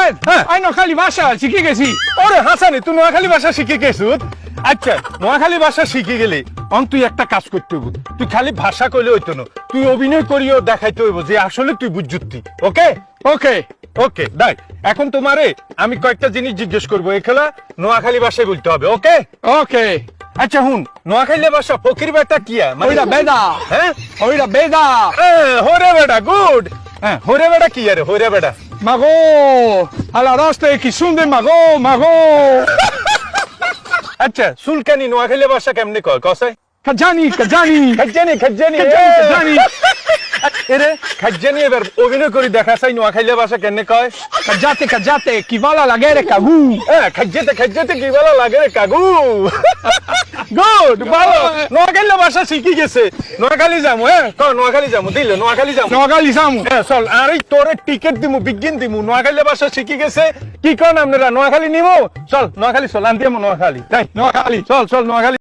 হাসেন I Noakhali ভাষা শিখে গেছি। ওরে হাসানি, তুই নোয়াখালী ভাষা শিখে গেছ? আচ্ছা, নোয়াখালী ভাষা শিখে গেলে তুই একটা কাজ করতে হইব। তুই খালি ভাষা কইলে হইতো না, তুই অভিনয় করিও দেখাইতে হইব যে আসলে তুই বুঝুতি। ওকে ওকে ওকে দাই। এখন তোমারে আমি কয়েকটা জিনিস জিজ্ঞেস করবো, এই খেলা নোয়াখালী ভাষায় বলতে হবে। ওকে ওকে। আচ্ছা হুন, নোয়াখালী ভাষা ফকির বেটা কিয়া ওইটা বেদা। হ্যাঁ ওইটা বেদা। হরে বেটা, গুড। হ্যাঁ, হরে বেটা কি আরে হরে বেটা? মাগো আলা রাস্তায় কি সুন্দর মাগো মাগো। আচ্ছা, সুলকানি নোয়াখালী ভাষা কেমনে কয় কসাই? খাজানি খাজানি খাজ্জানি খাজ্জানি খাজানি। এরে খাজ্জানি এবার অভিনয় করে দেখা চাই নোয়াখালী ভাষা কেমনে কয়? খাজাতে খাজাতে কি ভালো লাগে রে কাগু। খাজ্জাতে খাজ্জাতে কি ভালো লাগে রে কাগু। গুড, ভালো। নোয়াখালী ভাষা শিখি গেছে। নোয়াখালী যামু। নোয়াখালী যামু, দিল নোয়াখালী যামু। নোয়াখালী সামু। চল, আরে তোরে টিকিট দিমু, বিজ্ঞান দিমু। নোয়াখালী ভাষা শিখি গেছে, কি কন আপনারা নোয়াখালী নিমু? চল নোয়াখালী, চল আনতে নোয়াখালী। তাই নোয়াখালী। চল চল নোয়াখালী।